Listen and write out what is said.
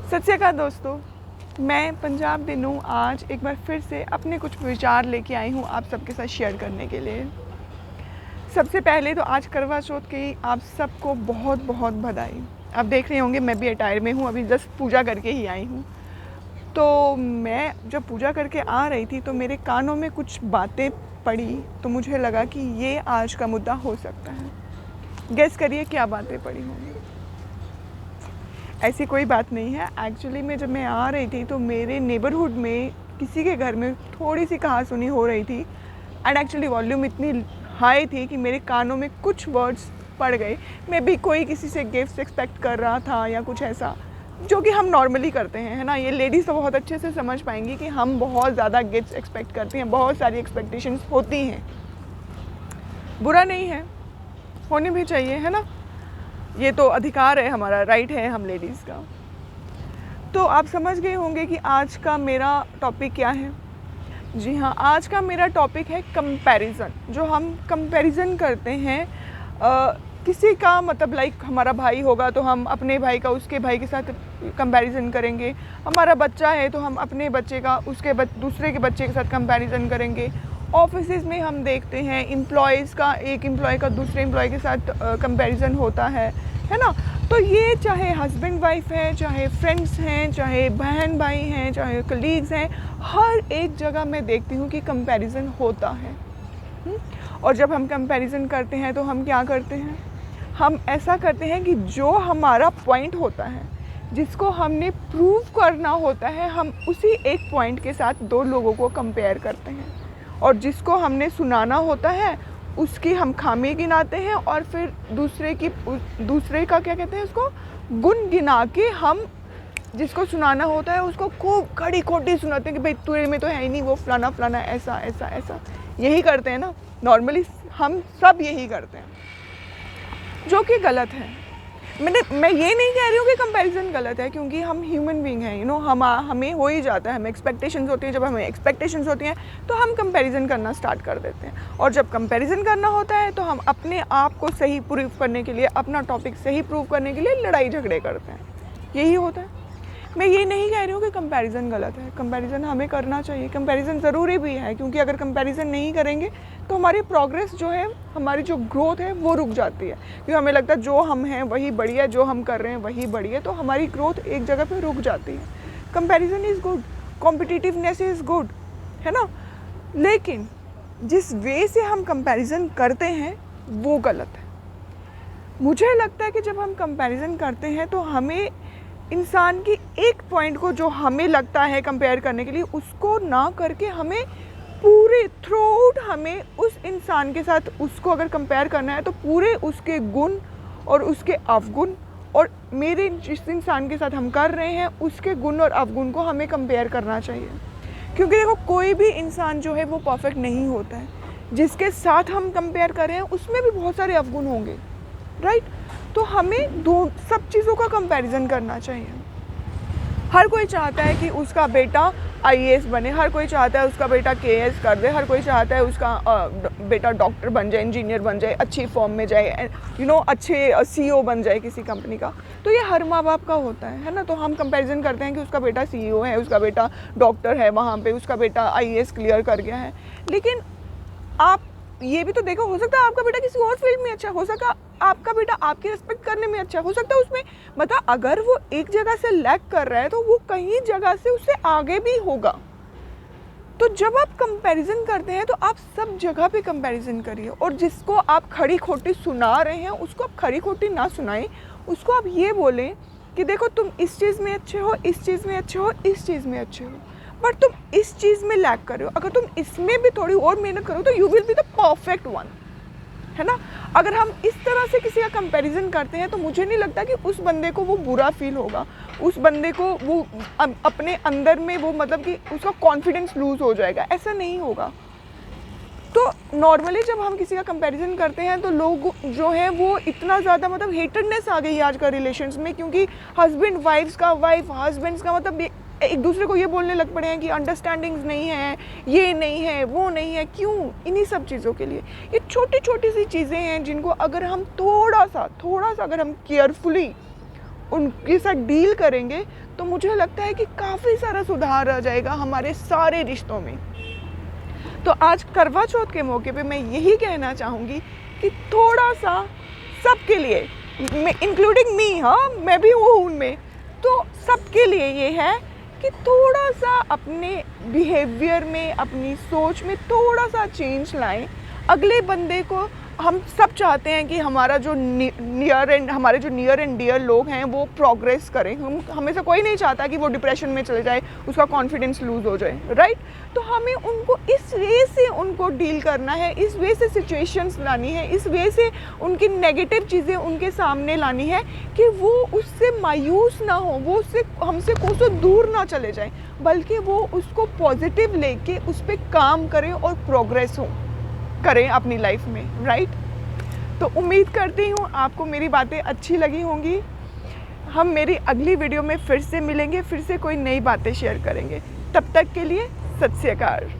सत श्री अकाल दोस्तों, मैं पंजाब दिनू आज एक बार फिर से अपने कुछ विचार लेके आई हूँ आप सबके साथ शेयर करने के लिए। सबसे पहले तो आज करवा चौथ की आप सबको बहुत बहुत बधाई। आप देख रहे होंगे मैं भी अटायर में हूँ, अभी जस्ट पूजा करके ही आई हूँ। तो मैं जब पूजा करके आ रही थी तो मेरे कानों में कुछ बातें पड़ी, तो मुझे लगा कि ये आज का मुद्दा हो सकता है। गेस करिए क्या बातें पड़ी होंगी। ऐसी कोई बात नहीं है। एक्चुअली में जब मैं आ रही थी तो मेरे नेबरहुड में किसी के घर में थोड़ी सी कहासुनी हो रही थी एंड एक्चुअली वॉल्यूम इतनी हाई थी कि मेरे कानों में कुछ वर्ड्स पड़ गए। मे बी कोई किसी से गिफ्ट एक्सपेक्ट कर रहा था या कुछ ऐसा, जो कि हम नॉर्मली करते हैं, है ना। ये लेडीज़ तो बहुत अच्छे से समझ पाएंगी कि हम बहुत ज़्यादा गिफ्ट एक्सपेक्ट करती हैं, बहुत सारी एक्सपेक्टेशंस होती हैं। बुरा नहीं है, होनी भी चाहिए, है ना। ये तो अधिकार है हमारा, राइट है हम लेडीज़ का। तो आप समझ गए होंगे कि आज का मेरा टॉपिक क्या है। जी हाँ, आज का मेरा टॉपिक है कंपैरिजन। जो हम कंपैरिजन करते हैं किसी का, मतलब लाइक हमारा भाई होगा तो हम अपने भाई का उसके भाई के साथ कंपैरिजन करेंगे। हमारा बच्चा है तो हम अपने बच्चे का उसके दूसरे के बच्चे के साथ कंपैरिजन करेंगे। ऑफिसेज में हम देखते हैं एम्प्लॉयज़ का एक एम्प्लॉय का दूसरे एम्प्लॉय के साथ कंपैरिजन होता है ना। तो ये चाहे हस्बैंड वाइफ है, चाहे फ्रेंड्स हैं, चाहे बहन भाई हैं, चाहे कलीग्स हैं, हर एक जगह मैं देखती हूँ कि कंपैरिजन होता है। और जब हम कंपैरिजन करते हैं तो हम क्या करते हैं, हम ऐसा करते हैं कि जो हमारा पॉइंट होता है, जिसको हमने प्रूव करना होता है, हम उसी एक पॉइंट के साथ दो लोगों को कंपेयर करते हैं। और जिसको हमने सुनाना होता है उसकी हम खामी गिनाते हैं और फिर दूसरे का क्या कहते हैं, उसको गुण गिना के हम जिसको सुनाना होता है उसको खूब खड़ी खोटी सुनाते हैं कि भाई तेरे में तो है ही नहीं, वो फलाना फलाना ऐसा ऐसा ऐसा। यही करते हैं ना, नॉर्मली हम सब यही करते हैं, जो कि गलत है। मैं ये नहीं कह रही हूँ कि कंपैरिजन गलत है, क्योंकि हम ह्यूमन बीइंग हैं, हमें हो ही जाता है, हमें एक्सपेक्टेशंस होती हैं। जब हमें एक्सपेक्टेशंस होती हैं तो हम कंपैरिजन करना स्टार्ट कर देते हैं। और जब कंपैरिजन करना होता है तो हम अपने आप को सही प्रूव करने के लिए, अपना टॉपिक सही प्रूव करने के लिए लड़ाई झगड़े करते हैं। यही होता है। मैं ये नहीं कह रही हूँ कि कंपैरिजन गलत है, कंपैरिजन हमें करना चाहिए, कंपैरिजन ज़रूरी भी है। क्योंकि अगर कंपैरिजन नहीं करेंगे तो हमारी प्रोग्रेस जो है, हमारी जो ग्रोथ है वो रुक जाती है। क्योंकि हमें लगता है जो हम हैं वही बढ़िया, जो हम कर रहे हैं वही बढ़िया, तो हमारी ग्रोथ एक जगह पे रुक जाती है। Comparison is good, competitiveness is good, है ना। लेकिन जिस वे से हम कंपैरिजन करते हैं वो गलत है। मुझे लगता है कि जब हम कंपैरिजन करते हैं तो हमें इंसान की एक पॉइंट को, जो हमें लगता है कंपेयर करने के लिए, उसको ना करके हमें पूरे थ्रू आउट हमें उस इंसान के साथ, उसको अगर कंपेयर करना है तो पूरे उसके गुण और उसके अवगुण, और मेरे जिस इंसान के साथ हम कर रहे हैं उसके गुण और अवगुण को हमें कंपेयर करना चाहिए। क्योंकि देखो, कोई भी इंसान जो है वो परफेक्ट नहीं होता है। जिसके साथ हम कंपेयर कर रहे हैं उसमें भी बहुत सारे अवगुण होंगे, राइट। तो हमें सब चीज़ों का कंपैरिजन करना चाहिए। हर कोई चाहता है कि उसका बेटा आईएएस बने, हर कोई चाहता है उसका बेटा केएएस कर दे, हर कोई चाहता है उसका बेटा डॉक्टर बन जाए, इंजीनियर बन जाए, अच्छी फॉर्म में जाए, अच्छे सीईओ बन जाए किसी कंपनी का। तो ये हर माँ बाप का होता है ना। तो हम कंपैरिजन करते हैं कि उसका बेटा सीईओ है, उसका बेटा डॉक्टर है, वहाँ पे उसका बेटा आईएएस क्लियर कर गया है। लेकिन आप ये भी तो देखो, हो सकता है आपका बेटा किसी और फील्ड में अच्छा, हो सकता आपका बेटा आपकी रिस्पेक्ट करने में अच्छा, हो सकता है उसमें, मतलब अगर वो एक जगह से लैग कर रहा है तो वो कहीं जगह से उससे आगे भी होगा। तो जब आप कंपैरिजन करते हैं तो आप सब जगह पे कंपैरिजन करिए, और जिसको आप खड़ी खोटी सुना रहे हैं उसको आप खड़ी खोटी ना सुनाएं। उसको आप ये बोलें कि देखो, तुम इस चीज़ में अच्छे हो, इस चीज़ में अच्छे हो, इस चीज़ में अच्छे हो, बट तुम इस चीज़ में लैग कर रहे हो। अगर तुम इसमें भी थोड़ी और मेहनत करो तो you will be the perfect one, है ना। अगर हम इस तरह से किसी का कंपैरिजन करते हैं तो मुझे नहीं लगता कि उस बंदे को वो बुरा फील होगा, उस बंदे को वो अपने अंदर में वो, मतलब कि उसका कॉन्फिडेंस लूज हो जाएगा, ऐसा नहीं होगा। तो नॉर्मली जब हम किसी का कंपैरिजन करते हैं तो लोग जो हैं वो इतना ज़्यादा, मतलब हेटरनेस आ गई है आज का रिलेशंस में। क्योंकि हस्बैंड वाइफ्स का, वाइफ हस्बैंड्स का, मतलब एक दूसरे को ये बोलने लग पड़े हैं कि अंडरस्टैंडिंग्स नहीं है, ये नहीं है, वो नहीं है। क्यों? इन्हीं सब चीज़ों के लिए। ये छोटी छोटी सी चीज़ें हैं जिनको अगर हम थोड़ा सा अगर हम केयरफुली उनके साथ डील करेंगे तो मुझे लगता है कि काफ़ी सारा सुधार आ जाएगा हमारे सारे रिश्तों में। तो आज करवा चौथ के मौके पे मैं यही कहना चाहूँगी कि थोड़ा सा सबके लिए, इंक्लूडिंग मी, हाँ मैं भी हूँ उनमें, तो सबके लिए ये है कि थोड़ा सा अपने बिहेवियर में, अपनी सोच में थोड़ा सा चेंज लाएं। अगले बंदे को, हम सब चाहते हैं कि हमारे जो नियर एंड डियर लोग हैं वो प्रोग्रेस करें। हमें से कोई नहीं चाहता कि वो डिप्रेशन में चले जाए, उसका कॉन्फिडेंस लूज़ हो जाए, राइट। तो हमें उनको इस वे से उनको डील करना है, इस वे से सिचुएशंस लानी है, इस वे से उनकी नेगेटिव चीज़ें उनके सामने लानी है कि वो उससे मायूस ना हो, वो उससे हमसे कोसों दूर ना चले जाए, बल्कि वो उसको पॉजिटिव लेके उस पर काम करें और प्रोग्रेस करें अपनी लाइफ में, राइट। तो उम्मीद करती हूँ आपको मेरी बातें अच्छी लगी होंगी। हम मेरी अगली वीडियो में फिर से मिलेंगे, फिर से कोई नई बातें शेयर करेंगे। तब तक के लिए सत श्री अकाल।